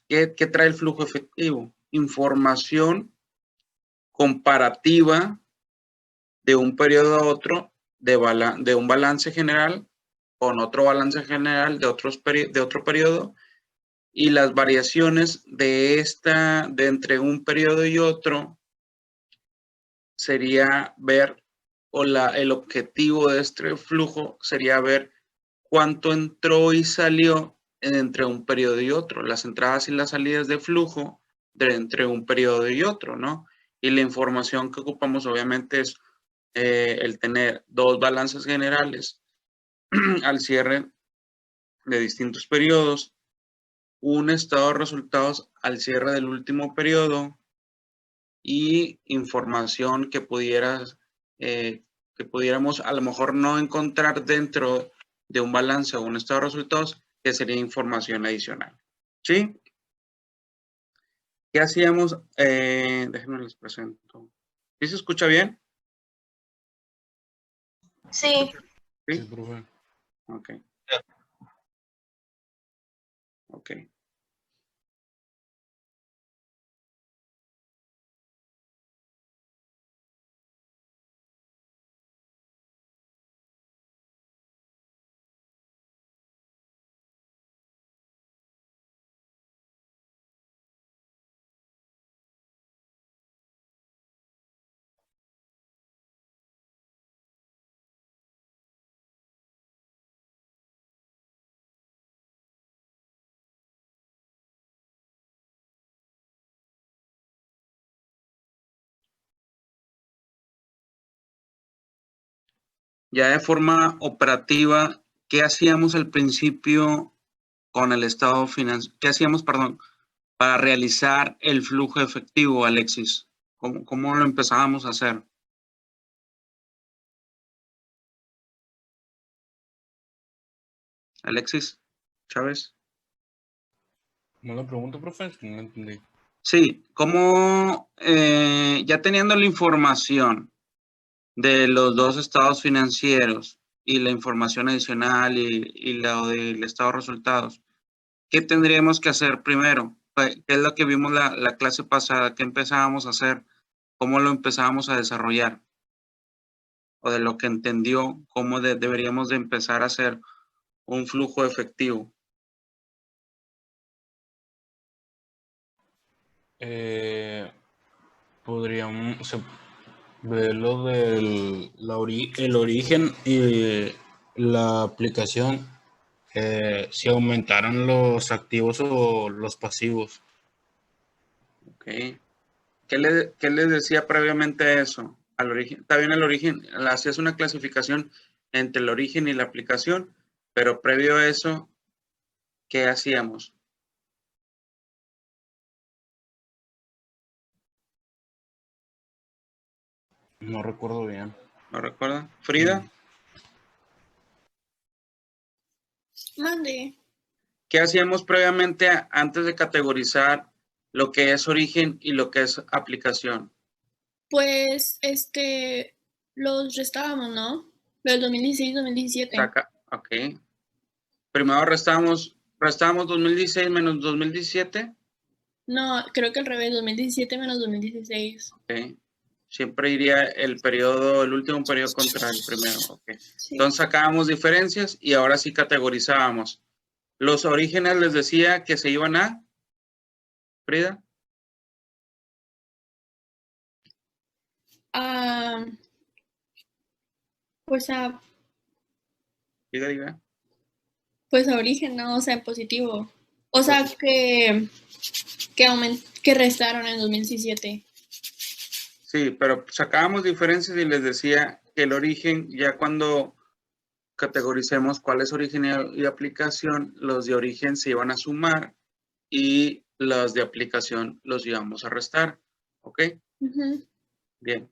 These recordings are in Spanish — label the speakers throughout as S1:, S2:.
S1: ¿qué trae el flujo efectivo? Información comparativa de un periodo a otro, de un balance general con otro balance general de otro periodo, y las variaciones de entre un periodo y otro sería ver, el objetivo de este flujo sería ver cuánto entró y salió entre un periodo y otro, las entradas y las salidas de flujo entre un periodo y otro, ¿no? Y la información que ocupamos obviamente es el tener dos balances generales al cierre de distintos periodos, un estado de resultados al cierre del último periodo y información que pudiéramos a lo mejor no encontrar dentro de un balance o un estado de resultados, que sería información adicional. ¿Sí? ¿Qué hacíamos? Déjenme les presento. ¿Sí se escucha bien?
S2: Sí.
S1: Sí, profe. Ok. Ok. Ya de forma operativa, ¿qué hacíamos al principio con el estado financiero? ¿Qué hacíamos, perdón, para realizar el flujo efectivo, Alexis? ¿Cómo lo empezábamos a hacer? Alexis Chávez.
S3: ¿No la pregunto, profe? Es que no la entendí.
S1: Sí, ¿cómo ya teniendo la información de los dos estados financieros y la información adicional y la del estado de resultados, qué tendríamos que hacer primero? ¿Qué es lo que vimos la clase pasada? ¿Qué empezábamos a hacer? ¿Cómo lo empezábamos a desarrollar? O de lo que entendió, ¿cómo deberíamos de empezar a hacer un flujo efectivo?
S3: Podríamos ver lo del el origen y la aplicación, si aumentaron los activos o los pasivos.
S1: Ok. ¿Qué les decía previamente a eso? Al origen, está bien el origen, hacías una clasificación entre el origen y la aplicación, pero previo a eso, ¿qué hacíamos?
S3: No recuerdo bien.
S1: ¿No recuerdan? ¿Frida?
S2: Mande.
S1: ¿Qué hacíamos previamente antes de categorizar lo que es origen y lo que es aplicación?
S2: Pues, los restábamos, ¿no? Del 2016, 2017.
S1: Ok. Primero restamos 2016 menos 2017.
S2: No, creo que al revés, 2017 menos 2016.
S1: Ok. Siempre iría el último periodo contra el primero. Ok.
S2: Sí.
S1: Entonces sacábamos diferencias y ahora sí categorizábamos. Los orígenes les decía que se iban a, Frida.
S2: Pues a
S1: Diga.
S2: Pues a origen, ¿no? O sea, en positivo. O sea, que restaron en 2017.
S1: Sí, pero sacábamos diferencias y les decía que el origen, ya cuando categoricemos cuál es origen y aplicación, los de origen se iban a sumar y los de aplicación los íbamos a restar. ¿Ok? Bien.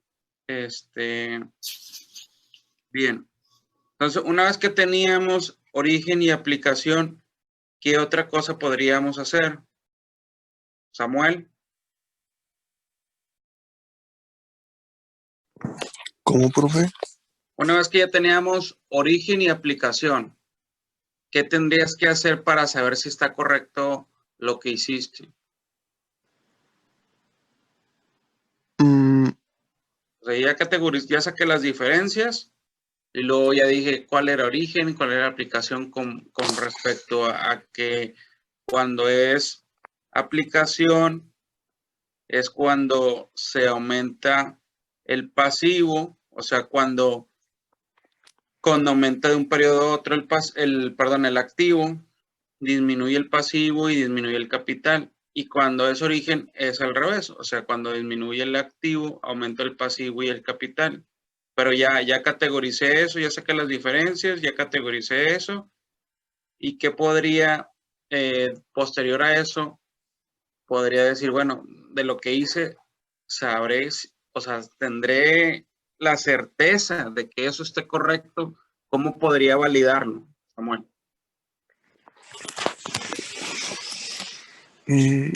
S1: Bien. Entonces, una vez que teníamos origen y aplicación, ¿qué otra cosa podríamos hacer? Samuel.
S4: ¿Cómo, profe?
S1: Una vez que ya teníamos origen y aplicación, ¿qué tendrías que hacer para saber si está correcto lo que hiciste. O sea, ya categoricé, ya saqué las diferencias y luego ya dije cuál era origen y cuál era aplicación con respecto a que cuando es aplicación es cuando se aumenta el pasivo, o sea, cuando aumenta de un periodo a otro el activo, disminuye el pasivo y disminuye el capital. Y cuando es origen es al revés, o sea, cuando disminuye el activo, aumenta el pasivo y el capital. Pero ya categoricé eso, ya saqué las diferencias, ya categoricé eso. ¿Y qué podría, posterior a eso, podría decir, bueno, de lo que hice, sabré, o sea, tendré la certeza de que eso esté correcto? ¿Cómo podría validarlo, Samuel?
S4: Ay,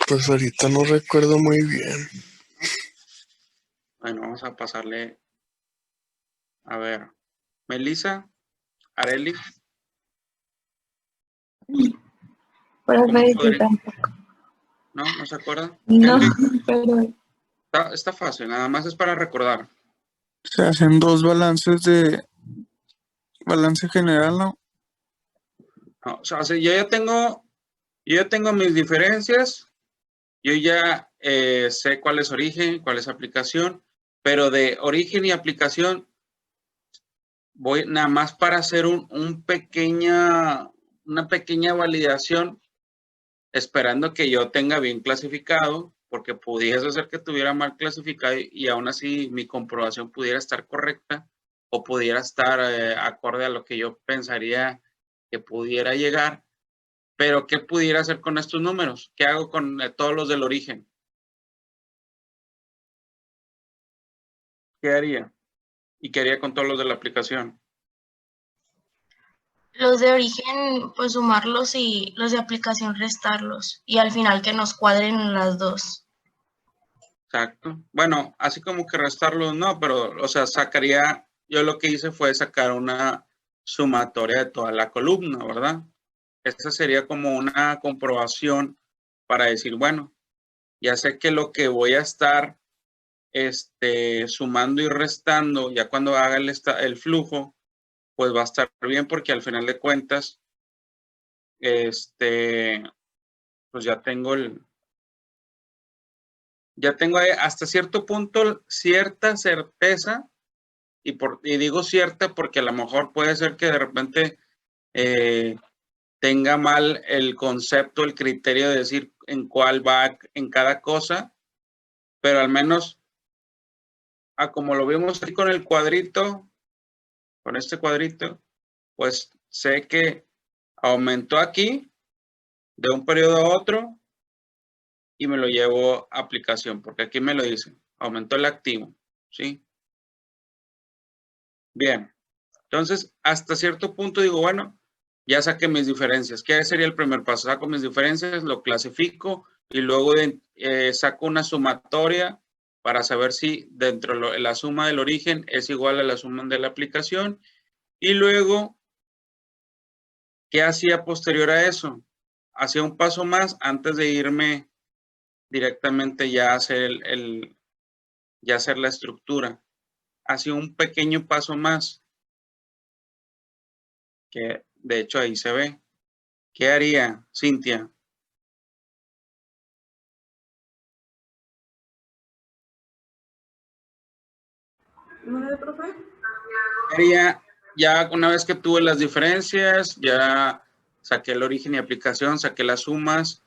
S4: pues ahorita no recuerdo muy bien.
S1: Bueno, vamos a pasarle, a ver, Melissa, Areli.
S5: Profe, yo
S1: podría?
S5: tampoco.
S1: ¿No se acuerda?
S5: No,
S1: Henry,
S5: pero
S1: está fácil, nada más es para recordar.
S6: Se hacen dos balances de balance general, ¿no?
S1: No, o sea, yo ya tengo mis diferencias, yo ya sé cuál es origen, cuál es aplicación, pero de origen y aplicación voy nada más para hacer una pequeña validación, esperando que yo tenga bien clasificado, porque pudiese ser que tuviera mal clasificado y aún así mi comprobación pudiera estar correcta o pudiera estar acorde a lo que yo pensaría que pudiera llegar. Pero, ¿qué pudiera hacer con estos números? ¿Qué hago con todos los del origen? ¿Qué haría? ¿Y qué haría con todos los de la aplicación?
S5: los de origen, pues sumarlos y los de aplicación restarlos. Y al final que nos cuadren las dos.
S1: Exacto. Bueno, así como que restarlos, no, pero, o sea, yo lo que hice fue sacar una sumatoria de toda la columna, ¿verdad? Esta sería como una comprobación para decir, bueno, ya sé que lo que voy a estar sumando y restando, ya cuando haga el flujo, pues va a estar bien porque al final de cuentas, pues ya tengo hasta cierto punto cierta certeza, y digo cierta porque a lo mejor puede ser que de repente tenga mal el concepto, el criterio de decir en cuál va en cada cosa, pero al menos como lo vimos aquí con el cuadrito, con este cuadrito, pues sé que aumentó aquí de un periodo a otro y me lo llevo a aplicación, porque aquí me lo dice, aumentó el activo, ¿sí? Bien, entonces hasta cierto punto digo, bueno, ya saqué mis diferencias. ¿Qué sería el primer paso? Saco mis diferencias, lo clasifico y luego saco una sumatoria para saber si dentro de la suma del origen es igual a la suma de la aplicación. Y luego, ¿qué hacía posterior a eso? Hacía un paso más antes de irme directamente ya a hacer ya hacer la estructura. Hacía un pequeño paso más, que de hecho ahí se ve. ¿Qué haría, Cintia? ¿Qué haría ya una vez que tuve las diferencias, ya saqué el origen y aplicación, saqué las sumas?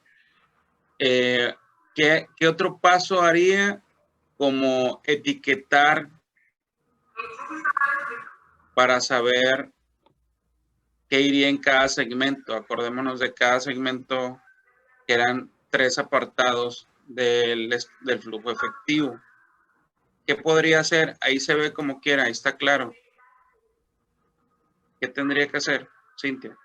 S1: ¿Qué otro paso haría? Como etiquetar para saber qué iría en cada segmento. Acordémonos de cada segmento, que eran 3 apartados del flujo efectivo. ¿Qué podría hacer? Ahí se ve como quiera, ahí está claro. ¿Qué tendría que hacer, Cintia?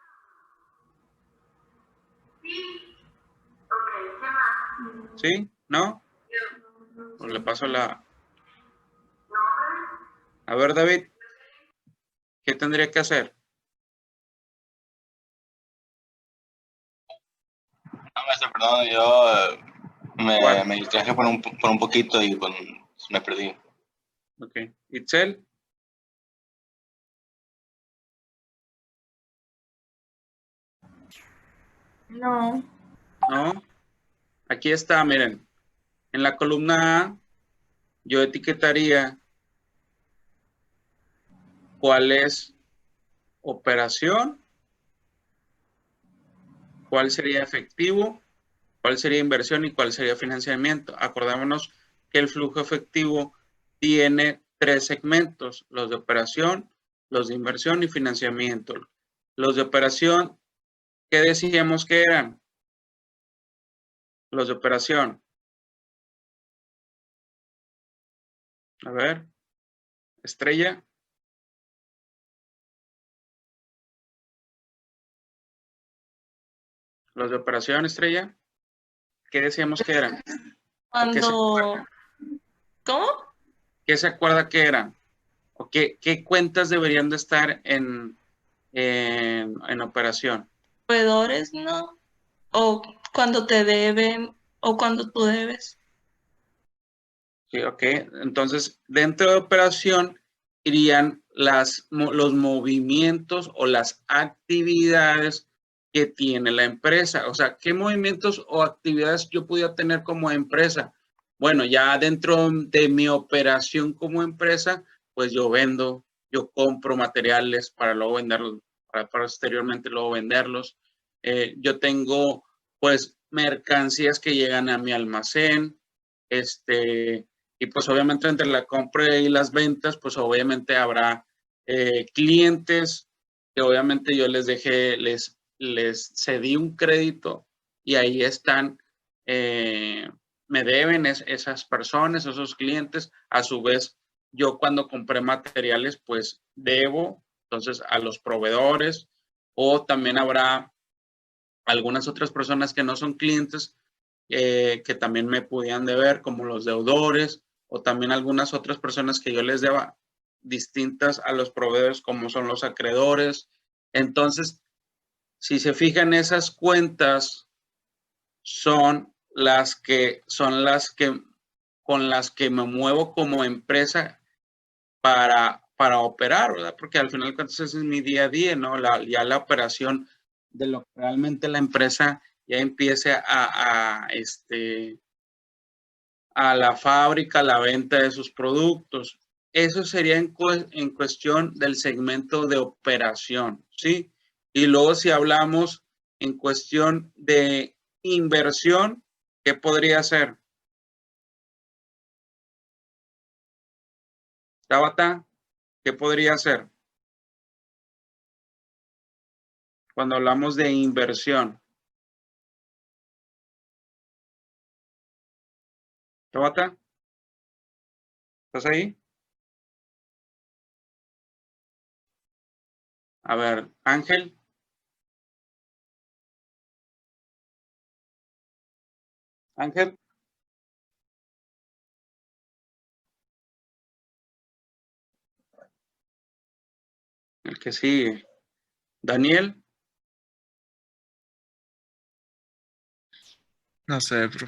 S1: ¿Sí? ¿No? Pues le paso la... A ver, David, ¿qué tendría que hacer?
S3: No, maestro, perdón, yo
S1: ¿Cuál?
S3: me distraje por un poquito y pues, me perdí.
S1: Ok. Itzel,
S5: No.
S1: ¿no? Aquí está, miren. En la columna A, yo etiquetaría cuál es operación, cuál sería efectivo, cuál sería inversión y cuál sería financiamiento. Acordémonos que el flujo efectivo tiene 3 segmentos, los de operación, los de inversión y financiamiento. Los de operación, ¿qué decíamos que eran? Los de operación. A ver, Estrella. Los de operación, Estrella. ¿Qué decíamos que eran?
S5: Cuando... ¿Cómo?
S1: ¿Qué se acuerda que eran? ¿O qué cuentas deberían de estar en operación?
S5: Proveedores, ¿no? O cuando te deben, o cuando tú debes.
S1: Sí, ok, entonces dentro de operación irían los movimientos o las actividades que tiene la empresa. O sea, ¿qué movimientos o actividades yo pudiera tener como empresa? Bueno, ya dentro de mi operación como empresa, pues yo vendo, yo compro materiales para luego venderlos, para posteriormente luego venderlos. Yo tengo pues mercancías que llegan a mi almacén, y pues obviamente entre la compra y las ventas, pues obviamente habrá clientes que obviamente yo les dejé, les cedí un crédito y ahí están, me deben esas personas, esos clientes. A su vez, yo cuando compré materiales, pues debo entonces a los proveedores, o también habrá algunas otras personas que no son clientes que también me pudieran deber, como los deudores, o también algunas otras personas que yo les deba distintas a los proveedores, como son los acreedores. Entonces, si se fijan, esas cuentas son las que con las que me muevo como empresa para operar, ¿verdad? Porque al final de cuentas ese es mi día a día, ¿no? Ya la operación de lo que realmente la empresa ya empiece a la fábrica, la venta de sus productos. Eso sería en cuestión del segmento de operación, ¿sí? Y luego si hablamos en cuestión de inversión, ¿qué podría ser? Tabata, ¿qué podría ser? Cuando hablamos de inversión. Tabata, ¿estás ahí? A ver, Ángel. Ángel. El que sigue. Daniel.
S4: No sé, profe.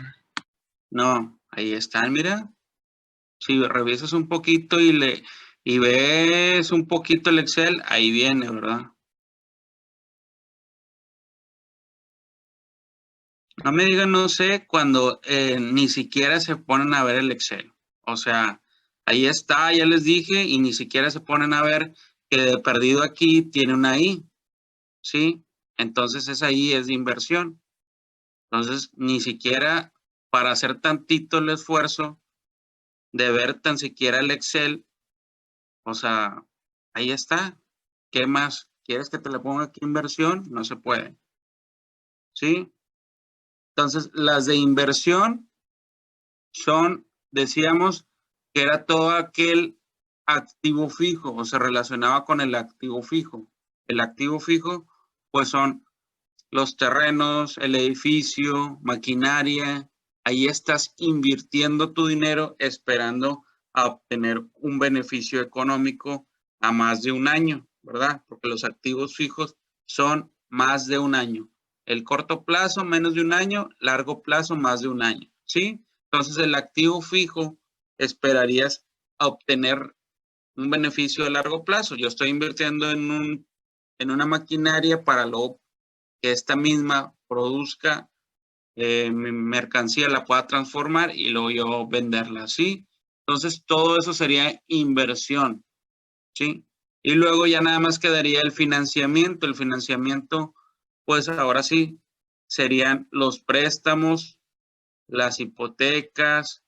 S1: No, ahí están, mira. Si revisas un poquito y ves un poquito el Excel, ahí viene, ¿verdad? No me digan no sé cuando ni siquiera se ponen a ver el Excel. O sea, ahí está, ya les dije, y ni siquiera se ponen a ver que de perdido aquí tiene una I, ¿sí? Entonces esa I es de inversión. Entonces, ni siquiera para hacer tantito el esfuerzo de ver tan siquiera el Excel, o sea, ahí está. ¿Qué más? ¿Quieres que te le ponga aquí inversión? No se puede. ¿Sí? Entonces, las de inversión son, decíamos, que era todo aquel activo fijo o se relacionaba con el activo fijo. El activo fijo, pues son los terrenos, el edificio, maquinaria. Ahí estás invirtiendo tu dinero esperando a obtener un beneficio económico a más de un año, ¿verdad? Porque los activos fijos son más de un año. El corto plazo, menos de un año, largo plazo, más de un año, ¿sí? Entonces, el activo fijo esperarías obtener un beneficio a largo plazo. Yo estoy invirtiendo en una maquinaria para luego que esta misma produzca mi mercancía, la pueda transformar y luego yo venderla, ¿sí? Entonces, todo eso sería inversión, ¿sí? Y luego ya nada más quedaría el financiamiento. El financiamiento, pues ahora sí, serían los préstamos, las hipotecas,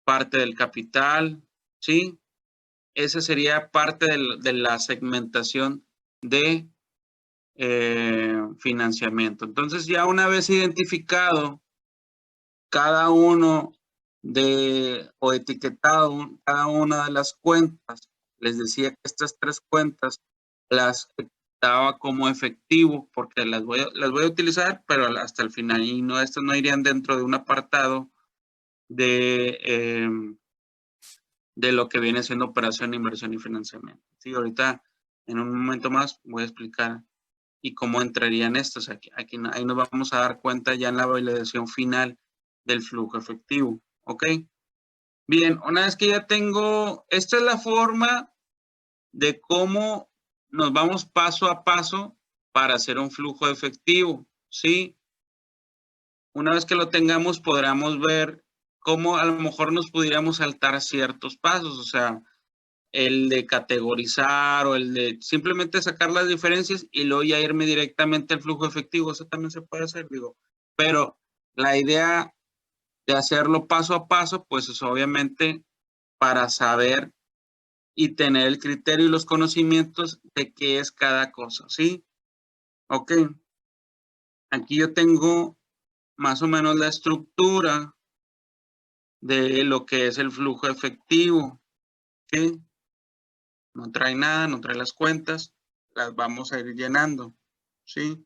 S1: parte del capital, ¿sí? Esa sería parte de la segmentación de financiamiento. Entonces, ya una vez identificado cada uno o etiquetado cada una de las cuentas, les decía que estas 3 cuentas las etiquetaba como efectivo porque las voy a utilizar, pero hasta el final, y no, estas no irían dentro de un apartado de lo que viene siendo operación, inversión y financiamiento. Sí, ahorita en un momento más voy a explicar y cómo entrarían estos. Ahí nos vamos a dar cuenta ya en la validación final del flujo efectivo. ¿Ok? Bien, una vez que ya tengo, esta es la forma de cómo nos vamos paso a paso para hacer un flujo efectivo. ¿Sí? Una vez que lo tengamos, podremos ver cómo a lo mejor nos pudiéramos saltar ciertos pasos, o sea, el de categorizar o el de simplemente sacar las diferencias y luego ya irme directamente al flujo efectivo. Eso también se puede hacer, digo. Pero la idea de hacerlo paso a paso, pues es obviamente para saber y tener el criterio y los conocimientos de qué es cada cosa, ¿sí? Ok. Aquí yo tengo más o menos la estructura de lo que es el flujo efectivo, ¿sí? No trae nada, no trae las cuentas, las vamos a ir llenando, ¿sí?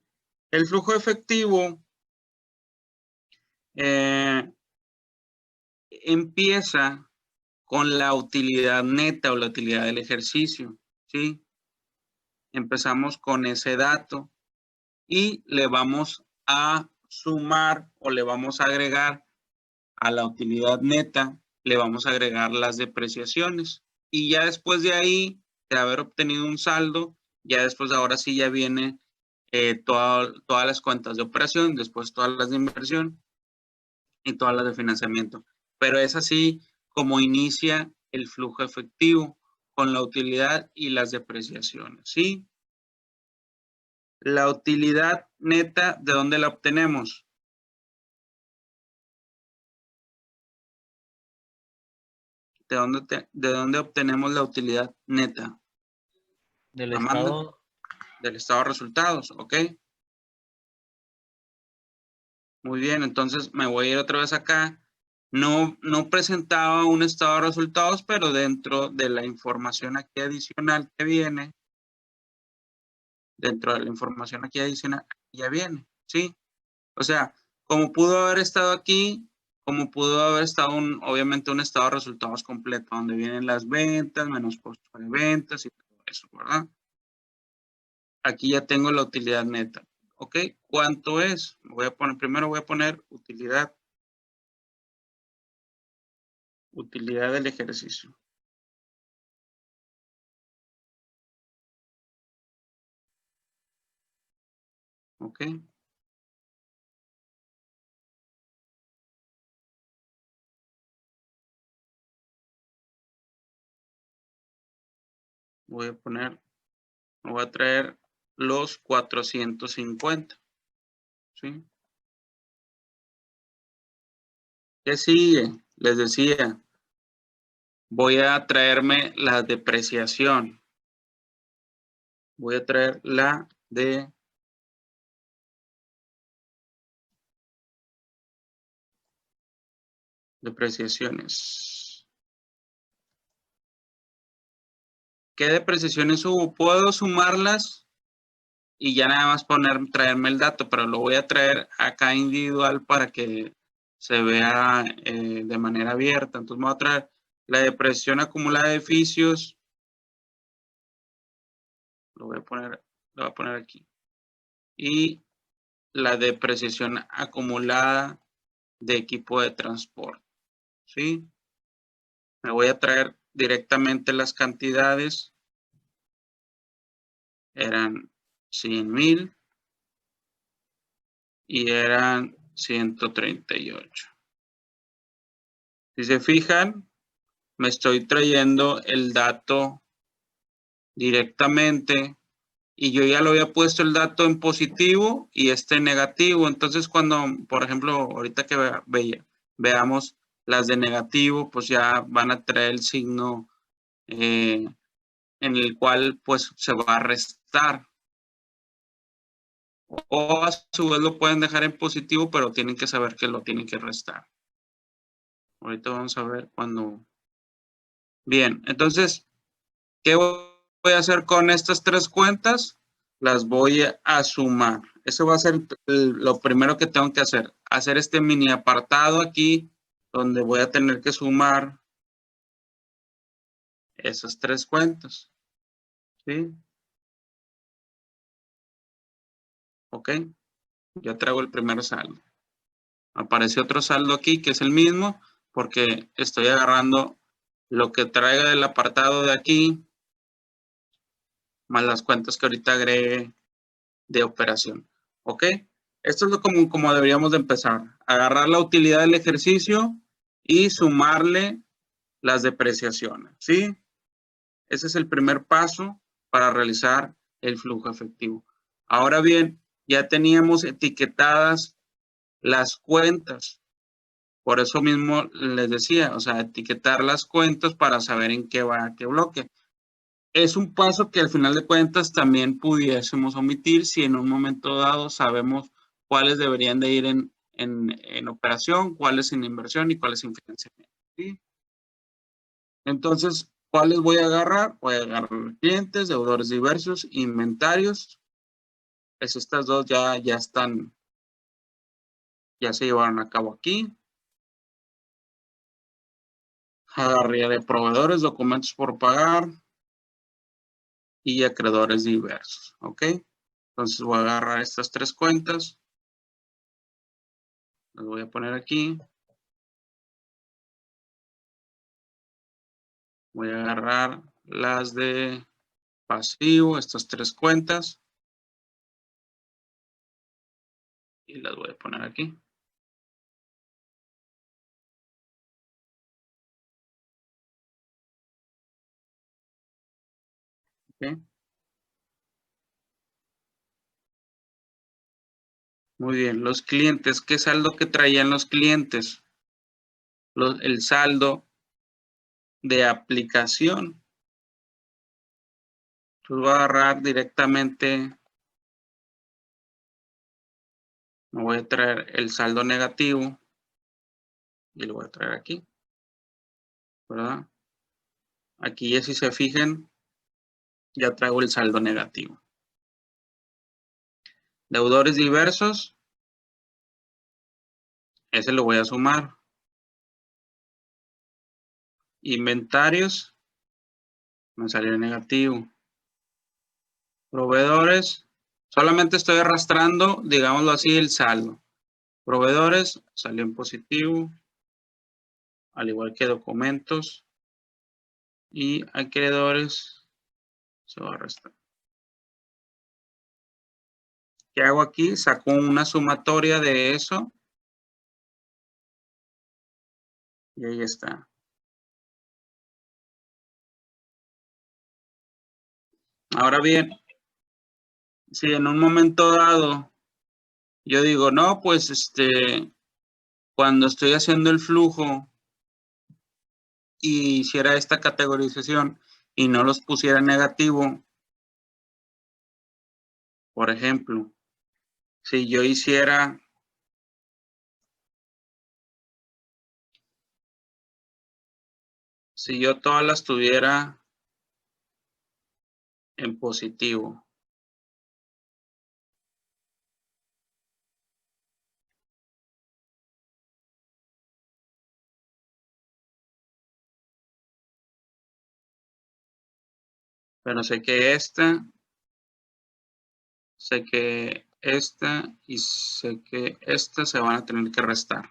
S1: El flujo efectivo empieza con la utilidad neta o la utilidad del ejercicio, ¿sí? Empezamos con ese dato y le vamos a sumar o le vamos a agregar a la utilidad neta, le vamos a agregar las depreciaciones. Y ya después de ahí, de haber obtenido un saldo, ya después ahora sí ya viene todas las cuentas de operación, después todas las de inversión y todas las de financiamiento. Pero es así como inicia el flujo efectivo con la utilidad y las depreciaciones, ¿sí? La utilidad neta, ¿de dónde la obtenemos? ¿De dónde obtenemos la utilidad neta?
S3: Del
S1: Amanda,
S3: estado,
S1: del estado de resultados, ¿ok? Muy bien, entonces me voy a ir otra vez acá. No presentaba un estado de resultados, pero dentro de la información aquí adicional que viene, dentro de la información aquí adicional, ya viene, ¿sí? O sea, como pudo haber estado aquí, como pudo haber estado obviamente un estado de resultados completo, donde vienen las ventas, menos costo de ventas y todo eso, ¿verdad? Aquí ya tengo la utilidad neta. ¿Ok? ¿Cuánto es? Primero voy a poner utilidad del ejercicio. ¿Ok? Me voy a traer los 450. ¿Sí? ¿Qué sigue? Les decía, voy a traerme la depreciación. Voy a traer la de depreciaciones. ¿Qué depreciaciones hubo? Puedo sumarlas y ya nada más traerme el dato, pero lo voy a traer acá individual para que se vea de manera abierta. Entonces me voy a traer la depreciación acumulada de edificios. Lo voy a poner aquí. Y la depreciación acumulada de equipo de transporte, ¿sí? Me voy a traer directamente las cantidades. Eran 100,000 y eran 138. Si se fijan, me estoy trayendo el dato directamente y yo ya lo había puesto el dato en positivo y este en negativo. Entonces, cuando, por ejemplo, ahorita que veamos las de negativo, pues ya van a traer el signo en el cual pues se va a restar. O a su vez lo pueden dejar en positivo, pero tienen que saber que lo tienen que restar. Ahorita vamos a ver cuando... Bien, entonces, ¿qué voy a hacer con estas tres cuentas? Las voy a sumar. Eso va a ser lo primero que tengo que hacer. Hacer este mini apartado aquí, donde voy a tener que sumar esas tres cuentas. ¿Sí? Ok. Ya traigo el primer saldo. Aparece otro saldo aquí que es el mismo, porque estoy agarrando lo que traiga del apartado de aquí, más las cuentas que ahorita agregué de operación. ¿Ok? Esto es lo como deberíamos de empezar. Agarrar la utilidad del ejercicio y sumarle las depreciaciones. ¿Sí? Ese es el primer paso para realizar el flujo efectivo. Ahora bien, ya teníamos etiquetadas las cuentas. Por eso mismo les decía, o sea, etiquetar las cuentas para saber en qué va qué bloque. Es un paso que al final de cuentas también pudiésemos omitir si en un momento dado sabemos cuáles deberían de ir en operación, cuáles en inversión y cuáles en financiamiento. ¿Sí? Entonces, ¿cuáles voy a agarrar? Voy a agarrar clientes, deudores diversos, inventarios. Pues estas dos ya están, ya se llevaron a cabo aquí. Agarré de proveedores, documentos por pagar y acreedores diversos. ¿Ok? Entonces voy a agarrar estas tres cuentas. Las voy a poner aquí. Voy a agarrar las de pasivo, estas tres cuentas. Y las voy a poner aquí. ¿Ok? Muy bien, los clientes, ¿qué saldo que traían los clientes? El saldo de aplicación. Entonces voy a agarrar directamente, me voy a traer el saldo negativo y lo voy a traer aquí, ¿verdad? Aquí ya si se fijan, ya traigo el saldo negativo. Deudores diversos, ese lo voy a sumar. Inventarios, me salió negativo. Proveedores, solamente estoy arrastrando, digámoslo así, el saldo. Proveedores, salió en positivo, al igual que documentos. Y acreedores, se va a arrastrar. ¿Qué hago aquí? Saco una sumatoria de eso. Y ahí está. Ahora bien, si en un momento dado yo digo, no, pues cuando estoy haciendo el flujo y hiciera esta categorización y no los pusiera en negativo, por ejemplo, si yo hiciera si yo todas las tuviera en positivo, pero sé que esta y sé que esta se van a tener que restar.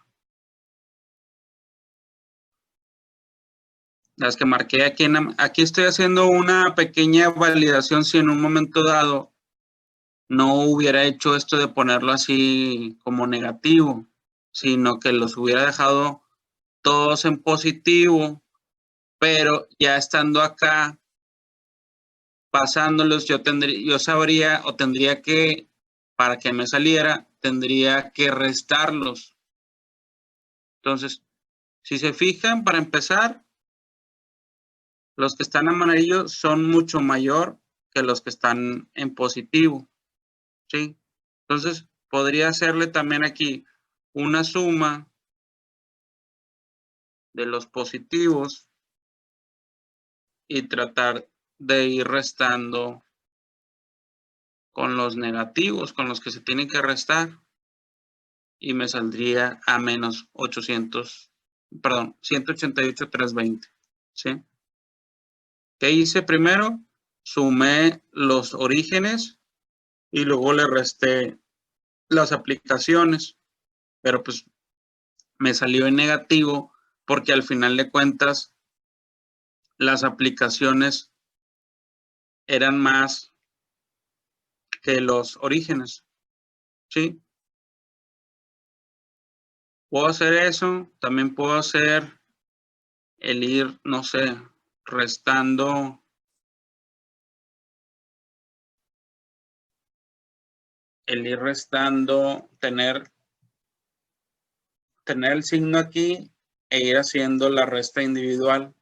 S1: Las que marqué aquí, aquí estoy haciendo una pequeña validación si en un momento dado no hubiera hecho esto de ponerlo así como negativo, sino que los hubiera dejado todos en positivo, pero ya estando acá, pasándolos, yo sabría o tendría que, para que me saliera, tendría que restarlos. Entonces, si se fijan, para empezar, los que están amarillos son mucho mayor que los que están en positivo, ¿sí? Entonces, podría hacerle también aquí una suma de los positivos y tratar de ir restando con los negativos, con los que se tienen que restar, y me saldría a menos 188,320, ¿sí? ¿Qué hice primero? Sumé los orígenes y luego le resté las aplicaciones, pero pues me salió en negativo porque al final de cuentas las aplicaciones eran más que los orígenes, ¿sí? Puedo hacer eso, también puedo hacer el ir, no sé, restando tener el signo aquí e ir haciendo la resta individual,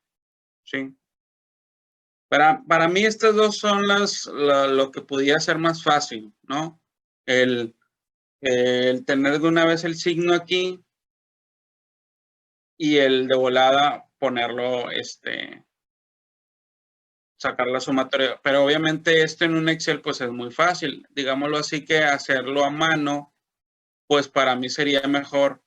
S1: ¿sí? Para mí estas dos son lo que podía ser más fácil, ¿no? El tener de una vez el signo aquí y el de volada ponerlo, sacar la sumatoria. Pero obviamente esto en un Excel pues es muy fácil. Digámoslo así, que hacerlo a mano, pues para mí sería mejor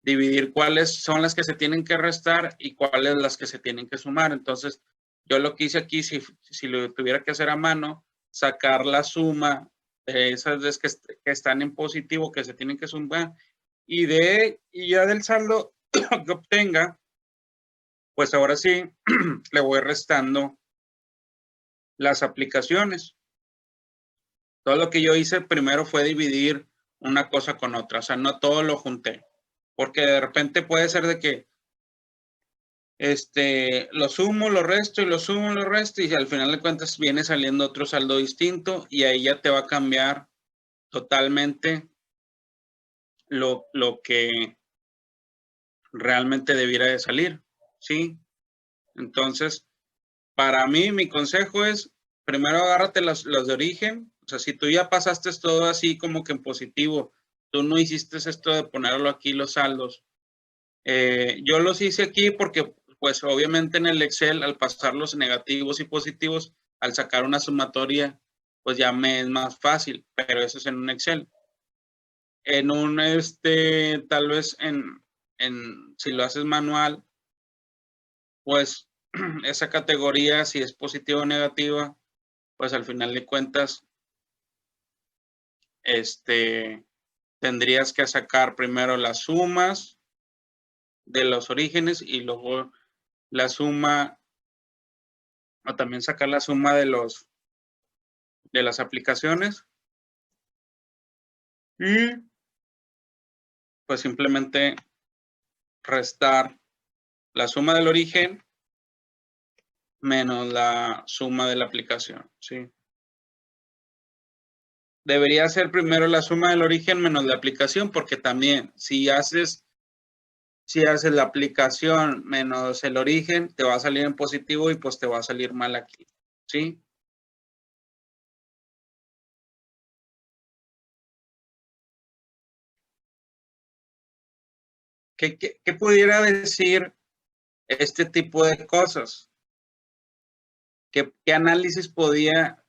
S1: dividir cuáles son las que se tienen que restar y cuáles las que se tienen que sumar. Entonces, yo lo que hice aquí, si lo tuviera que hacer a mano, sacar la suma de esas veces que están en positivo, que se tienen que sumar, y ya del saldo que obtenga, pues ahora sí le voy restando las aplicaciones. Todo lo que yo hice primero fue dividir una cosa con otra, o sea, no todo lo junté, porque de repente puede ser de que lo sumo, lo resto y lo sumo, lo resto, y al final de cuentas viene saliendo otro saldo distinto y ahí ya te va a cambiar totalmente lo que realmente debiera de salir, ¿sí? Entonces, para mí, mi consejo es, primero agárrate los de origen, o sea, si tú ya pasaste todo así como que en positivo, tú no hiciste esto de ponerlo aquí los saldos. Yo los hice aquí porque, pues obviamente en el Excel, al pasar los negativos y positivos, al sacar una sumatoria, pues ya me es más fácil, pero eso es en un Excel. En un, tal vez si lo haces manual, pues esa categoría, si es positiva o negativa, pues al final de cuentas, tendrías que sacar primero las sumas de los orígenes y luego la suma, o también sacar la suma de las aplicaciones. Y pues simplemente restar la suma del origen menos la suma de la aplicación, ¿sí? Debería ser primero la suma del origen menos la aplicación, porque también si haces la aplicación menos el origen, te va a salir en positivo y pues te va a salir mal aquí, ¿sí? ¿Qué pudiera decir este tipo de cosas? ¿Qué análisis podría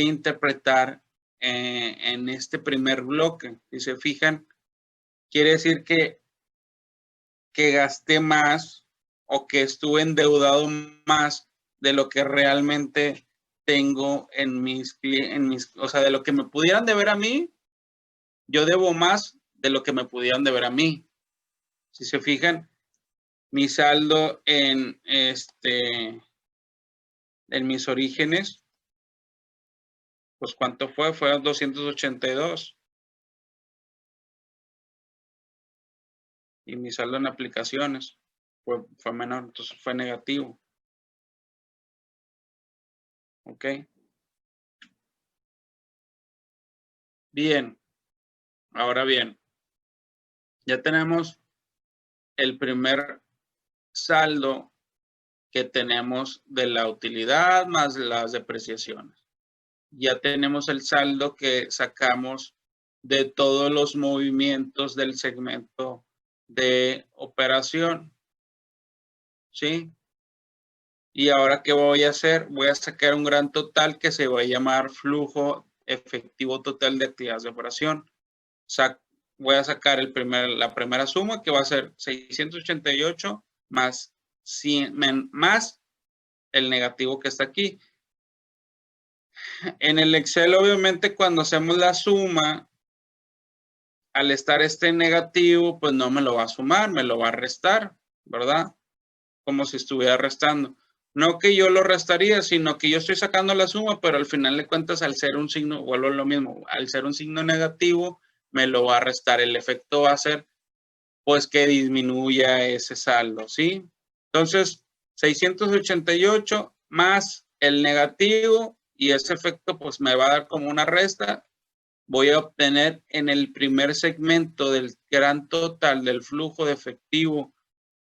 S1: interpretar en este primer bloque? Si se fijan, quiere decir que gasté más o que estuve endeudado más de lo que realmente tengo o sea, de lo que me pudieran deber a mí, yo debo más de lo que me pudieran deber a mí. Si se fijan, mi saldo en mis orígenes, pues ¿cuánto fue? Fueron 282. Y mi saldo en aplicaciones fue menor, entonces fue negativo. ¿Ok? Bien. Ahora bien, ya tenemos el primer saldo que tenemos de la utilidad más las depreciaciones. Ya tenemos el saldo que sacamos de todos los movimientos del segmento de operación. ¿Sí? Y ahora, ¿qué voy a hacer? Voy a sacar un gran total que se va a llamar flujo efectivo total de actividades de operación. Voy a sacar la primera suma, que va a ser 688 más 100, más el negativo que está aquí. En el Excel, obviamente, cuando hacemos la suma, al estar negativo, pues no me lo va a sumar, me lo va a restar, ¿verdad? Como si estuviera restando. No que yo lo restaría, sino que yo estoy sacando la suma, pero al final de cuentas, al ser un signo, vuelvo a lo mismo, al ser un signo negativo, me lo va a restar. El efecto va a ser, pues, que disminuya ese saldo, ¿sí? Entonces, 688 más el negativo, y ese efecto, pues, me va a dar como una resta. Voy a obtener en el primer segmento del gran total del flujo de efectivo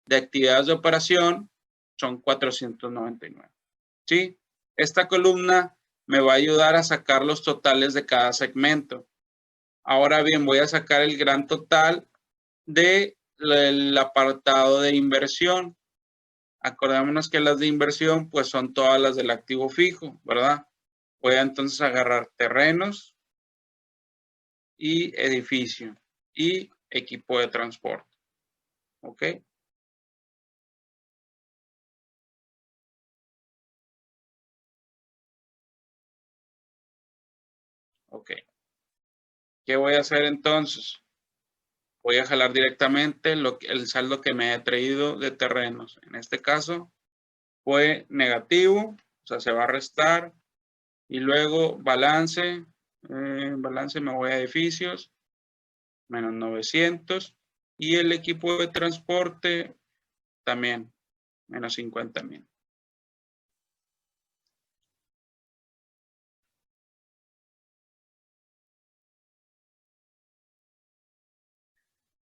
S1: de actividades de operación, son 499. ¿Sí? Esta columna me va a ayudar a sacar los totales de cada segmento. Ahora bien, voy a sacar el gran total del apartado de inversión. Acordémonos que las de inversión, pues son todas las del activo fijo, ¿verdad? Voy a entonces agarrar terrenos y edificio y equipo de transporte. ¿Ok? Ok. ¿Qué voy a hacer entonces? Voy a jalar directamente el saldo que me ha traído de terrenos. En este caso fue negativo, o sea, se va a restar. Y luego balance, me voy a edificios, menos 900. Y el equipo de transporte también, menos 50,000.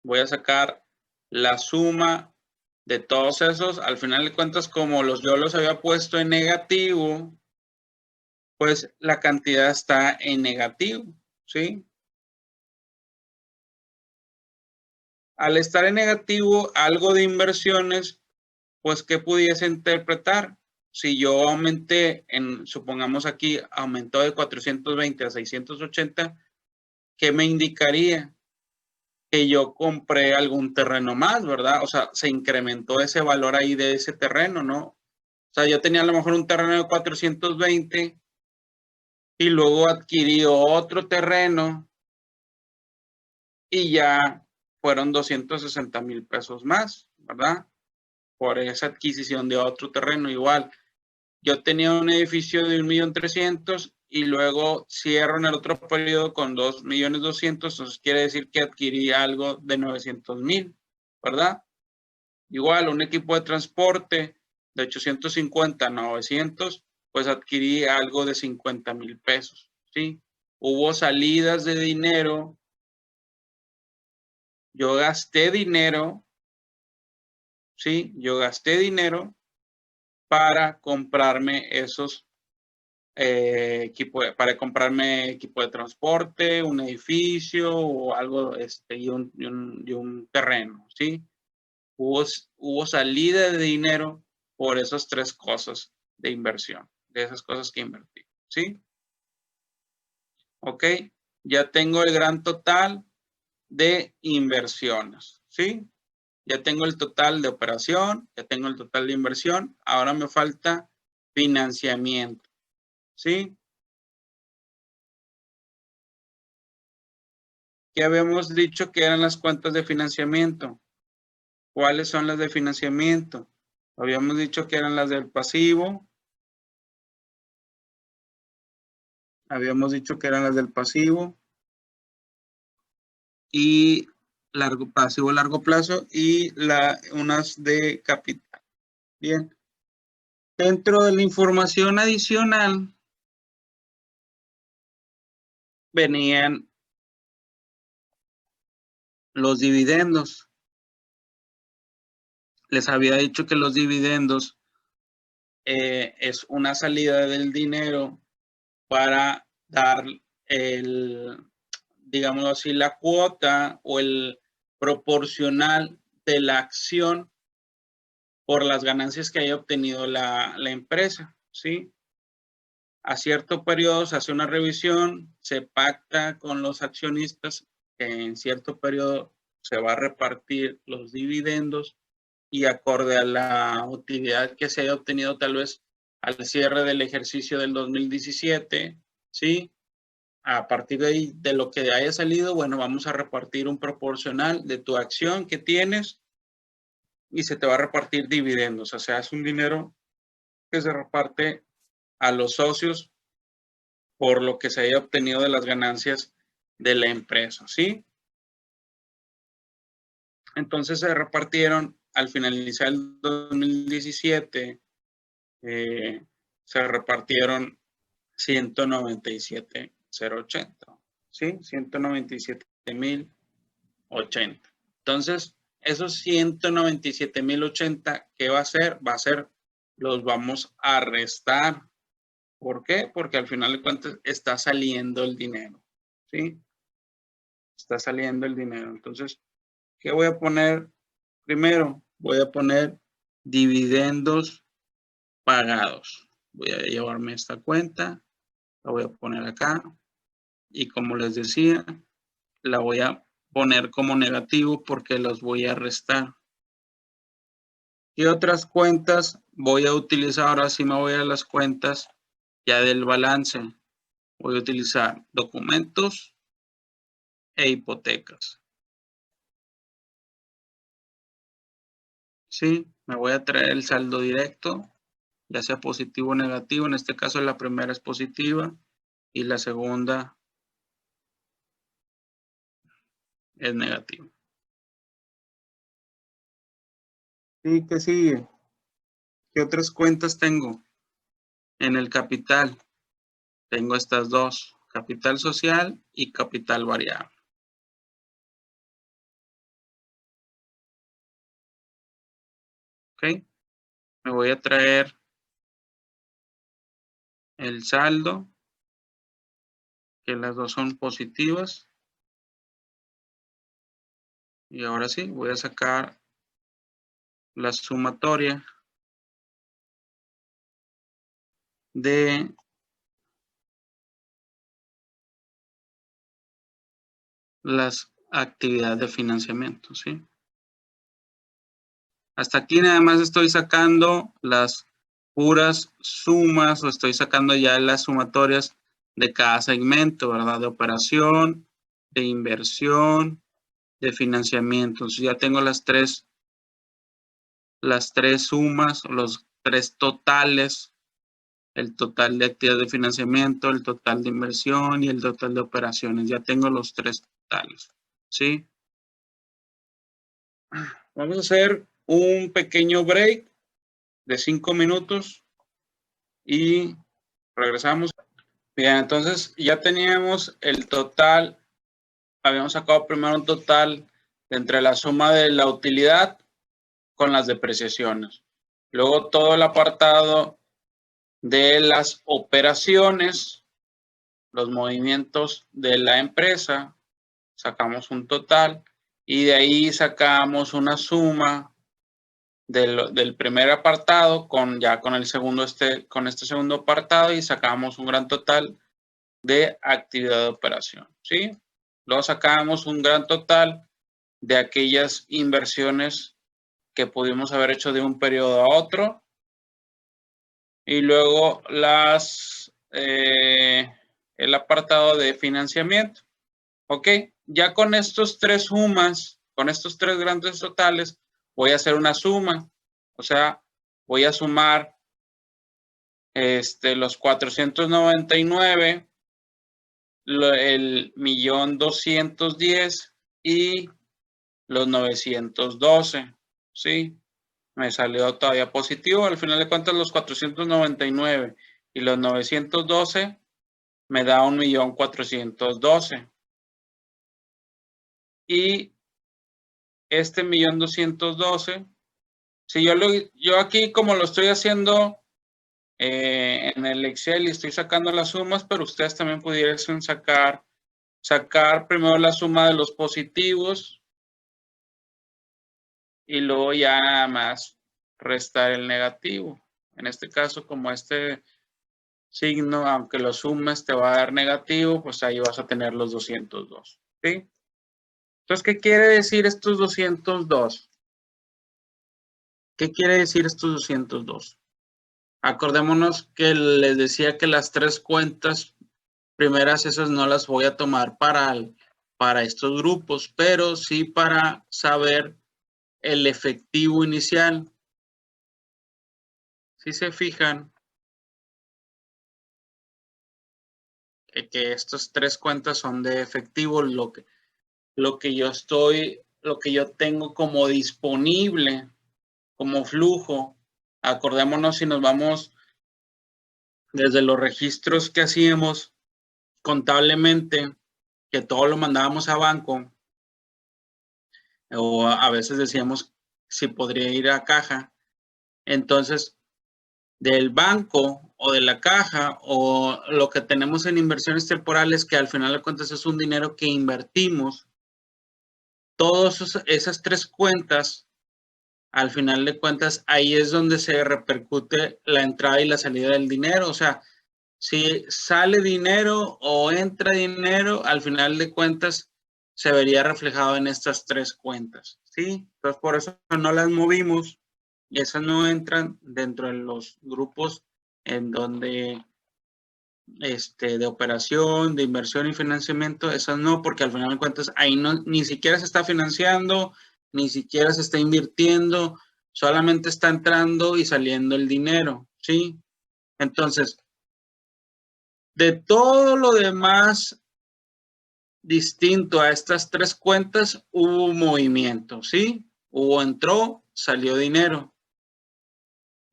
S1: Voy a sacar la suma de todos esos. Al final de cuentas, como yo los había puesto en negativo, pues la cantidad está en negativo, ¿sí? Al estar en negativo, algo de inversiones, pues, ¿qué pudiese interpretar? Si yo aumenté, supongamos aquí, aumentó de 420 a 680, ¿qué me indicaría? Que yo compré algún terreno más, ¿verdad? O sea, se incrementó ese valor ahí de ese terreno, ¿no? O sea, yo tenía a lo mejor un terreno de 420 y luego adquirí otro terreno y ya fueron 260,000 pesos más, ¿verdad? Por esa adquisición de otro terreno. Igual, yo tenía un edificio de 1,300,000 y luego cierro en el otro periodo con 2,200,000, entonces quiere decir que adquirí algo de 900,000, ¿verdad? Igual, un equipo de transporte de 850 a 900, pues adquirí algo de 50,000 pesos, ¿sí? Hubo salidas de dinero, yo gasté dinero, ¿sí? Yo gasté dinero para comprarme esos para comprarme equipo de transporte, un edificio o algo, y un terreno, ¿sí? Hubo salida de dinero por esas tres cosas de inversión, de esas cosas que invertí, ¿sí? Ok, ya tengo el gran total de inversiones, ¿sí? Ya tengo el total de operación, ya tengo el total de inversión, ahora me falta financiamiento, ¿sí? ¿Qué habíamos dicho que eran las cuentas de financiamiento? ¿Cuáles son las de financiamiento? Habíamos dicho que eran las del pasivo. Habíamos dicho que eran las del pasivo y pasivo largo plazo y unas de capital. Bien. Dentro de la información adicional venían los dividendos. Les había dicho que los dividendos es una salida del dinero para dar digámoslo así, la cuota o el proporcional de la acción por las ganancias que haya obtenido la empresa, ¿sí? A cierto periodo se hace una revisión, se pacta con los accionistas que en cierto periodo se va a repartir los dividendos y acorde a la utilidad que se haya obtenido tal vez al cierre del ejercicio del 2017, ¿sí? A partir de ahí, de lo que haya salido, bueno, vamos a repartir un proporcional de tu acción que tienes y se te va a repartir dividendos. O sea, es un dinero que se reparte a los socios por lo que se haya obtenido de las ganancias de la empresa, ¿sí? Entonces se repartieron al finalizar el 2017, se repartieron 197,080, ¿sí? 197,080. Entonces, esos 197,080, ¿qué va a hacer? Los vamos a restar. ¿Por qué? Porque al final de cuentas está saliendo el dinero, ¿sí? Está saliendo el dinero. Entonces, ¿qué voy a poner primero? Voy a poner dividendos pagados. Voy a llevarme esta cuenta, la voy a poner acá y como les decía, la voy a poner como negativo porque los voy a restar. ¿Qué otras cuentas voy a utilizar? Ahora sí me voy a las cuentas ya del balance. Voy a utilizar documentos e hipotecas. Sí, me voy a traer el saldo directo, ya sea positivo o negativo. En este caso la primera es positiva y la segunda es negativa. Sí, ¿qué sigue? ¿Qué otras cuentas tengo? En el capital tengo estas dos, capital social y capital variable. ¿Ok? Me voy a traer el saldo, que las dos son positivas. Y ahora sí, voy a sacar la sumatoria de las actividades de financiamiento, ¿sí? Hasta aquí nada más estoy sacando las puras sumas o estoy sacando ya las sumatorias de cada segmento, ¿verdad? De operación, de inversión, de financiamiento. Entonces ya tengo las tres sumas, los tres totales, el total de actividades de financiamiento, el total de inversión y el total de operaciones. Ya tengo los tres totales, ¿sí? Vamos a hacer un pequeño break de 5 minutos y regresamos. Bien, entonces ya teníamos el total, habíamos sacado primero un total entre la suma de la utilidad con las depreciaciones. Luego todo el apartado de las operaciones, los movimientos de la empresa, sacamos un total y de ahí sacamos una suma del primer apartado con el segundo, con este segundo apartado y sacamos un gran total de actividad de operación, ¿sí? Luego sacamos un gran total de aquellas inversiones que pudimos haber hecho de un periodo a otro y luego el apartado de financiamiento, ¿ok? ya con estos tres sumas, con estos tres grandes totales, voy a hacer una suma. O sea, voy a sumar los 499, el 1,210,000 y los 912, ¿sí? Me salió todavía positivo. Al final de cuentas, los 499 y los 912 me da 1,412,000. Y este 1,212,000, si yo aquí como lo estoy haciendo en el Excel y estoy sacando las sumas, pero ustedes también pudiesen sacar primero la suma de los positivos y luego ya nada más restar el negativo. En este caso, como este signo, aunque lo sumes te va a dar negativo, pues ahí vas a tener los 202, ¿sí? Entonces, ¿qué quiere decir estos 202? ¿Qué quiere decir estos 202? Acordémonos que les decía que las tres cuentas primeras, esas no las voy a tomar para estos grupos, pero sí para saber el efectivo inicial. Si se fijan que estas tres cuentas son de efectivo, lo que yo tengo como disponible, como flujo. Acordémonos si nos vamos desde los registros que hacíamos contablemente, que todo lo mandábamos a banco, o a veces decíamos si podría ir a caja. Entonces, del banco o de la caja o lo que tenemos en inversiones temporales, que al final de cuentas es un dinero que invertimos, todas esas tres cuentas, al final de cuentas, ahí es donde se repercute la entrada y la salida del dinero. O sea, si sale dinero o entra dinero, al final de cuentas se vería reflejado en estas tres cuentas, ¿sí? Entonces, por eso no las movimos y esas no entran dentro de los grupos en donde de operación, de inversión y financiamiento. Esas no, porque al final de cuentas ahí no, ni siquiera se está financiando, ni siquiera se está invirtiendo, solamente está entrando y saliendo el dinero, ¿sí? Entonces, de todo lo demás distinto a estas tres cuentas, hubo movimiento, ¿sí? Entró, salió dinero.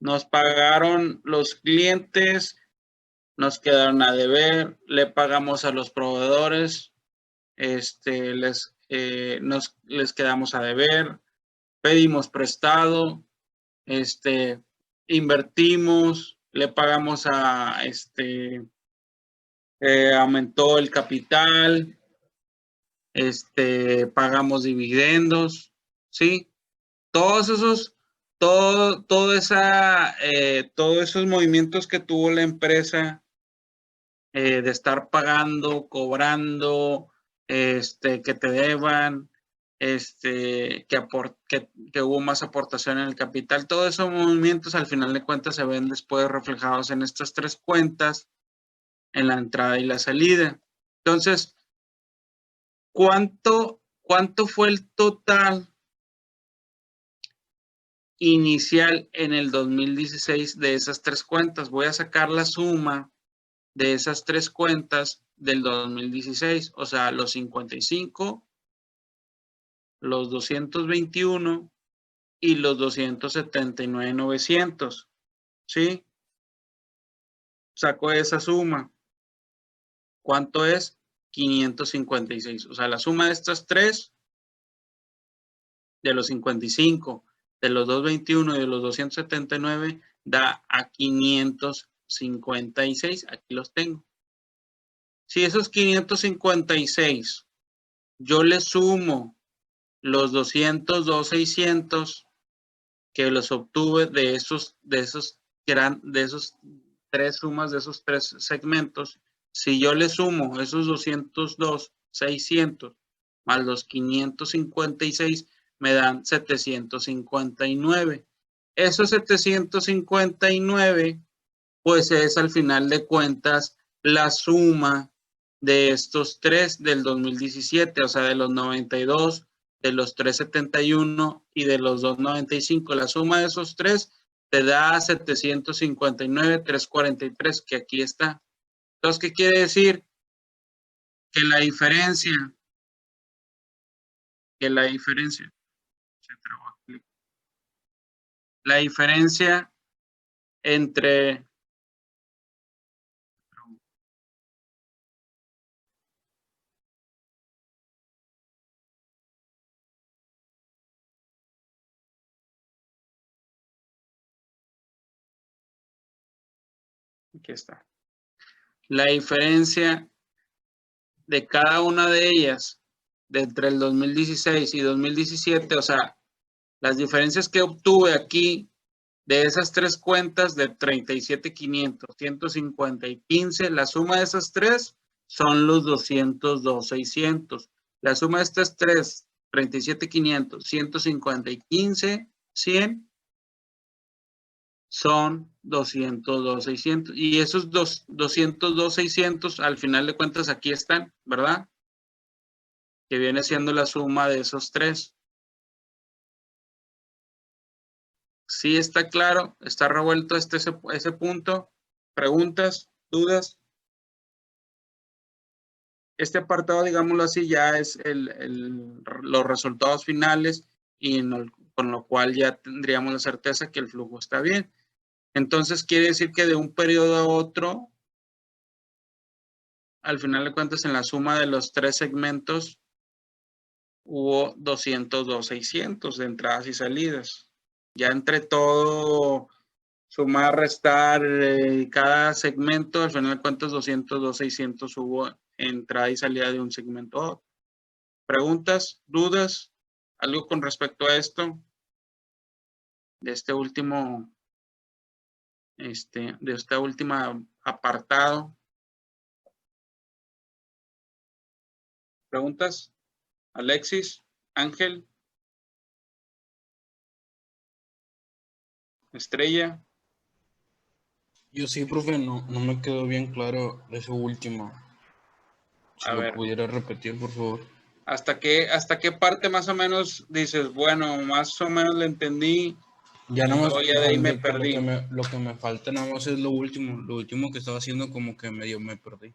S1: Nos pagaron los clientes, nos quedaron a deber, le pagamos a los proveedores, les quedamos a deber, pedimos prestado, invertimos, le pagamos aumentó el capital, pagamos dividendos, ¿sí? Todos esos movimientos que tuvo la empresa de estar pagando, cobrando, que te deban, que hubo más aportación en el capital, todos esos movimientos al final de cuentas se ven después reflejados en estas tres cuentas, en la entrada y la salida. Entonces, ¿cuánto fue el total inicial en el 2016 de esas tres cuentas? Voy a sacar la suma de esas tres cuentas del 2016, o sea, los 55, los 221 y los 279,900, ¿sí? Saco esa suma. ¿Cuánto es? 556. O sea, la suma de estas tres, de los 55, de los 221 y de los 279, da a 556. Aquí los tengo. Si esos 556 yo le sumo los 202,600 que los obtuve de esos tres sumas, de esos tres segmentos, si yo le sumo esos 202,600 más los 556, me dan 759. Esos 759, pues es al final de cuentas la suma de estos tres del 2017, o sea, de los 92, de los 371 y de los 295. La suma de esos tres te da 759,343, que aquí está. Entonces, ¿qué quiere decir? Que la diferencia, la diferencia entre aquí está. La diferencia de cada una de ellas, de entre el 2016 y 2017, o sea, las diferencias que obtuve aquí de esas tres cuentas de 37,500, 150 y 15, la suma de esas tres son los 202,600. La suma de estas tres, 37,500, 150 y 15, 100, son 202,600. Y esos 202,600, al final de cuentas, aquí están, ¿verdad? Que viene siendo la suma de esos tres. ¿Sí está claro? ¿Está revuelto ese punto? ¿Preguntas? ¿Dudas? Este apartado, digámoslo así, ya es los resultados finales y con lo cual ya tendríamos la certeza que el flujo está bien. Entonces, quiere decir que de un periodo a otro, al final de cuentas, en la suma de los tres segmentos, hubo 202,600 de entradas y salidas. Ya entre todo, sumar, restar cada segmento, al final de cuentas 202,600 hubo entrada y salida de un segmento a otro. ¿Preguntas? ¿Dudas? ¿Algo con respecto a esto? De este último, de esta última apartado. ¿Preguntas? Alexis, Ángel, Estrella.
S3: Yo sí, profe, no me quedó bien claro eso último. Si
S1: A
S3: lo
S1: ver.
S3: pudiera repetir, por favor.
S1: ¿Hasta qué parte más o menos dices, bueno, más o menos le entendí?
S3: Ya nada más,
S1: Ya de ahí me perdí.
S3: lo que me falta nada más es lo último que estaba haciendo, como que medio me perdí.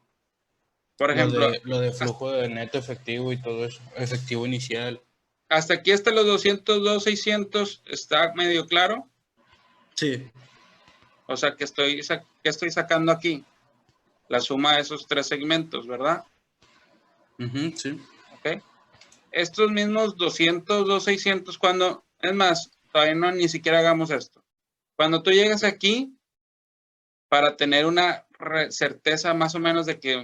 S1: Por ejemplo,
S3: Lo de flujo de neto efectivo y todo eso, efectivo inicial.
S1: hasta aquí hasta los 202,600 está medio claro.
S3: Sí.
S1: O sea, que estoy sacando aquí la suma de esos tres segmentos, ¿verdad?
S3: Sí.
S1: Ok. Estos mismos 202,600, cuando, es más, todavía no ni siquiera hagamos esto. Cuando tú llegas aquí, para tener una certeza más o menos de que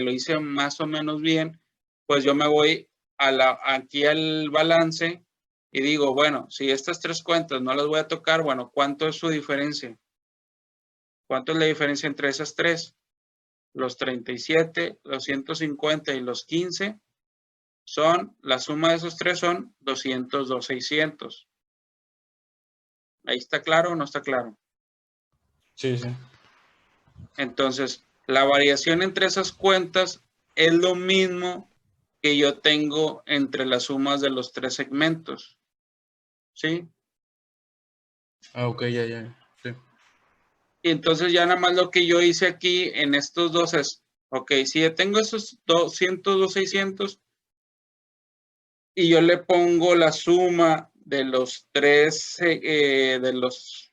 S1: lo hice más o menos bien, pues yo me voy aquí al balance y digo, bueno, si estas tres cuentas no las voy a tocar, bueno, ¿cuánto es su diferencia? ¿Cuánto es la diferencia entre esas tres? Los 37, los 150 y los 15 son, la suma de esos tres son 202,600. ¿Ahí está claro o no está claro?
S3: Sí.
S1: Entonces, la variación entre esas cuentas es lo mismo que yo tengo entre las sumas de los tres segmentos. ¿Sí?
S3: Ah, ok, ya. Sí.
S1: Y entonces ya nada más lo que yo hice aquí en estos dos es, ok, si yo tengo esos 202,600 y yo le pongo la suma de los tres, de los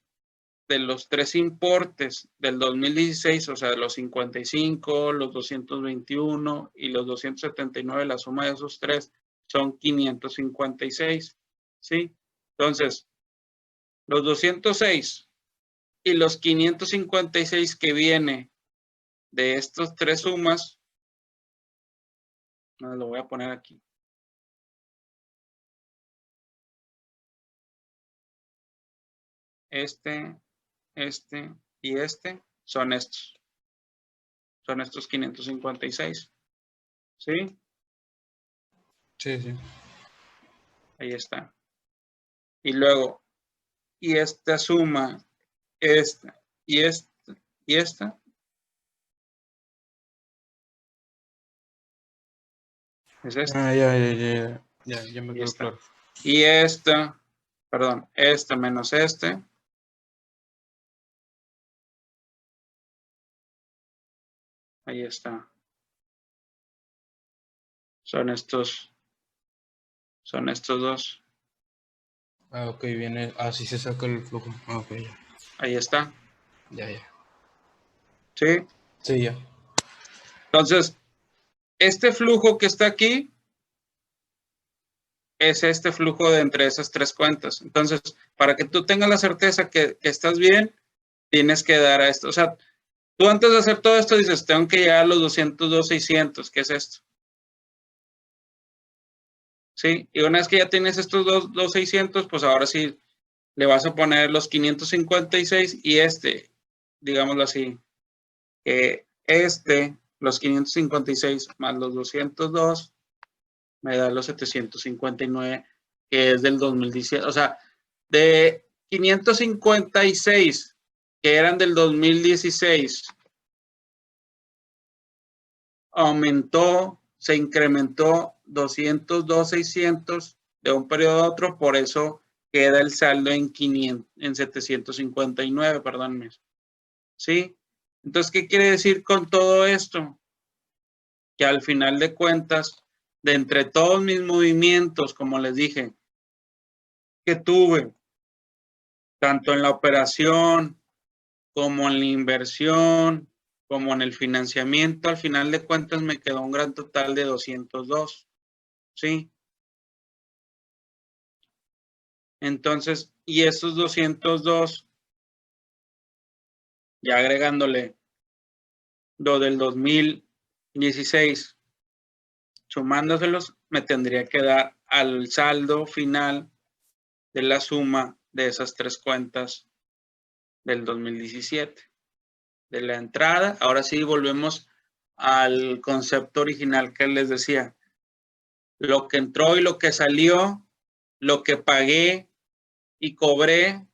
S1: tres importes del 2016, o sea, de los 55, los 221 y los 279, la suma de esos tres son 556, ¿sí? Entonces, los 206 y los 556 que viene de estas tres sumas, no, lo voy a poner aquí. Este y este son estos. Son estos 556. ¿Sí?
S3: Sí.
S1: Ahí está. Y luego, y esta suma, esta y esta y esta, Es este.
S3: Ya me
S1: Ahí
S3: quedó
S1: está.
S3: claro.
S1: Y este menos este. Ahí está. Son estos dos.
S3: Ah, ok, viene, así se saca el flujo. Ah, ok, ya.
S1: Ahí está.
S3: Ya.
S1: ¿Sí?
S3: Sí, ya.
S1: Entonces, este flujo que está aquí es este flujo de entre esas tres cuentas. Entonces, para que tú tengas la certeza que estás bien, tienes que dar a esto. O sea, tú antes de hacer todo esto dices, tengo que llegar a los 202,600, ¿qué es esto? ¿Sí? Y una vez que ya tienes estos 2,600, pues ahora sí le vas a poner los 556 y digámoslo así, que los 556 más los 202, me da los 759, que es del 2017. O sea, de 556 que eran del 2016, se incrementó 202,600 de un periodo a otro, por eso queda el saldo en 759, perdónme. ¿Sí? Entonces, ¿qué quiere decir con todo esto? Que al final de cuentas, de entre todos mis movimientos, como les dije, que tuve, tanto en la operación, como en la inversión, como en el financiamiento, al final de cuentas me quedó un gran total de 202. ¿Sí? Entonces, y esos 202, ya agregándole lo del 2016, sumándoselos, me tendría que dar al saldo final de la suma de esas tres cuentas del 2017. De la entrada, ahora sí volvemos al concepto original que les decía. Lo que entró y lo que salió, lo que pagué y cobré,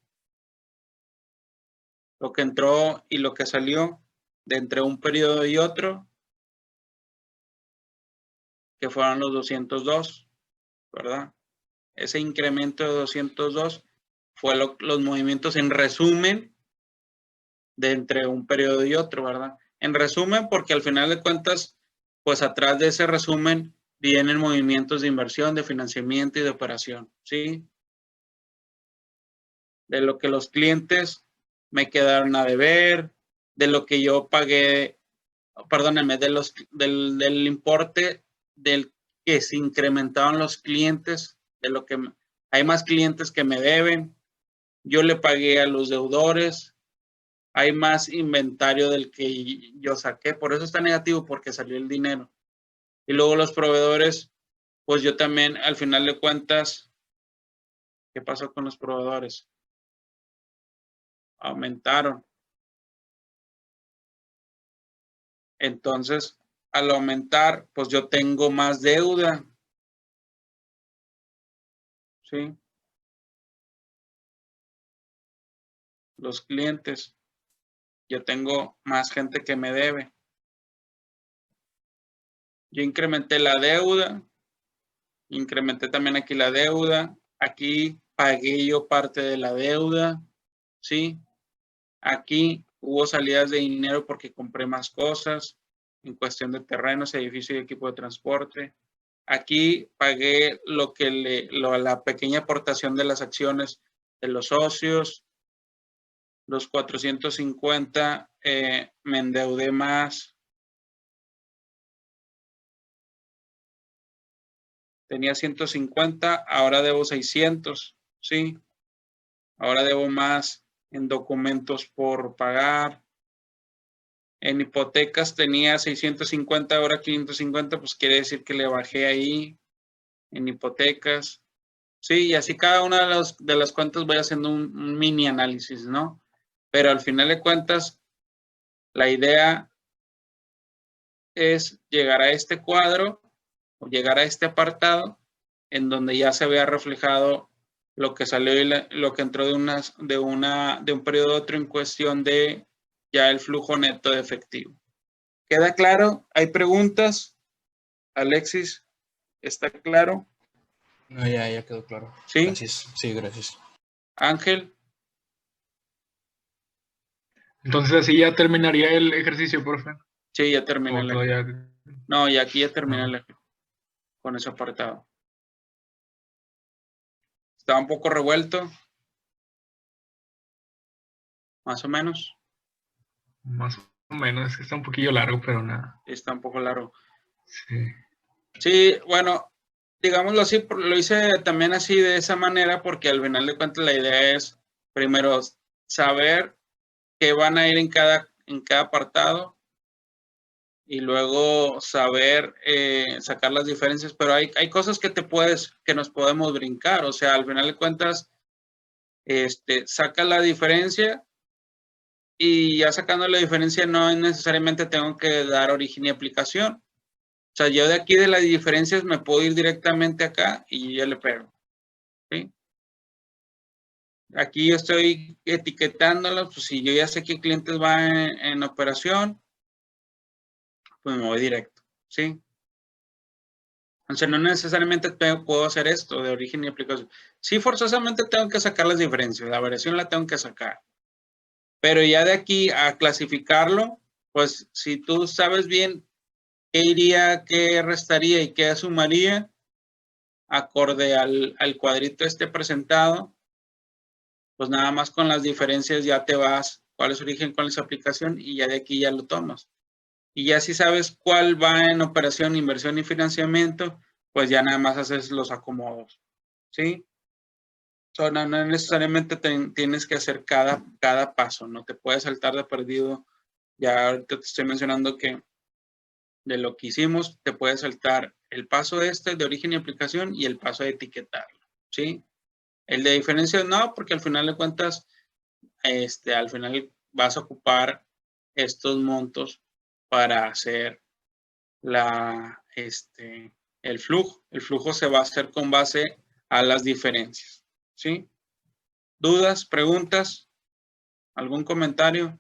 S1: lo que entró y lo que salió de entre un periodo y otro, que fueron los 202, ¿verdad? Ese incremento de 202 fue los movimientos en resumen de entre un periodo y otro, ¿verdad? En resumen, porque al final de cuentas, pues atrás de ese resumen vienen movimientos de inversión, de financiamiento y de operación, ¿sí? De lo que los clientes me quedaron a deber, de lo que yo pagué, perdónenme, del importe del que se incrementaron los clientes, de lo que hay más clientes que me deben, yo le pagué a los deudores, hay más inventario del que yo saqué, por eso está negativo, porque salió el dinero. Y luego los proveedores, pues yo también, al final de cuentas, ¿qué pasó con los proveedores? Aumentaron. Entonces, al aumentar, pues yo tengo más deuda. ¿Sí? Los clientes. Yo tengo más gente que me debe. Yo incrementé la deuda. Incrementé también aquí la deuda. Aquí pagué yo parte de la deuda. ¿Sí? Aquí hubo salidas de dinero porque compré más cosas en cuestión de terrenos, edificio y equipo de transporte. Aquí pagué la pequeña aportación de las acciones de los socios. Los 450 me endeudé más. Tenía 150, ahora debo 600, ¿sí? Ahora debo más en documentos por pagar. En hipotecas tenía 650, ahora 550, pues quiere decir que le bajé ahí en hipotecas. Sí, y así cada una de las cuentas voy haciendo un mini análisis, ¿no? Pero al final de cuentas, la idea es llegar a este cuadro o llegar a este apartado en donde ya se vea reflejado lo que salió y lo que entró de un periodo a otro en cuestión de ya el flujo neto de efectivo. ¿Queda claro? ¿Hay preguntas? Alexis. ¿Está claro?
S3: No, ya quedó claro.
S1: ¿Sí?
S3: Gracias. Sí, gracias.
S1: Ángel,
S7: Entonces así ya terminaría el ejercicio, profe.
S1: sí, ya terminé
S7: O
S1: el
S7: todavía.
S1: No, y aquí ya terminé
S7: Ah.
S1: con ese apartado. Está un poco revuelto. Más o menos.
S7: Más o menos, es que está un poquillo largo, pero nada.
S1: Está un poco largo.
S7: Sí.
S1: Sí, bueno, digámoslo así, lo hice también así de esa manera porque al final de cuentas la idea es primero saber qué van a ir en cada apartado y luego saber sacar las diferencias, pero hay cosas que nos podemos brincar, o sea, al final de cuentas, saca la diferencia y ya sacando la diferencia no necesariamente tengo que dar origen y aplicación. O sea, yo de aquí de las diferencias me puedo ir directamente acá y ya le pego. ¿Sí? Aquí yo estoy etiquetándolos, pues si yo ya sé qué clientes van en operación, pues me voy directo. ¿Sí? O sea, no necesariamente puedo hacer esto de origen y aplicación. Sí, forzosamente tengo que sacar las diferencias. La variación la tengo que sacar. Pero ya de aquí a clasificarlo, pues si tú sabes bien qué iría, qué restaría y qué sumaría, acorde al cuadrito presentado, pues nada más con las diferencias ya te vas, cuál es origen, cuál es aplicación, y ya de aquí ya lo tomas. Y ya si sabes cuál va en operación, inversión y financiamiento, pues ya nada más haces los acomodos. ¿Sí? No necesariamente tienes que hacer cada paso, no te puedes saltar de perdido. Ya ahorita te estoy mencionando que de lo que hicimos, te puedes saltar el paso de origen y aplicación y el paso de etiquetarlo. ¿Sí? El de diferencia no, porque al final de cuentas, al final vas a ocupar estos montos para hacer el flujo. El flujo se va a hacer con base a las diferencias. ¿Sí? ¿Dudas? ¿Preguntas? ¿Algún comentario?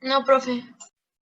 S5: No, profe.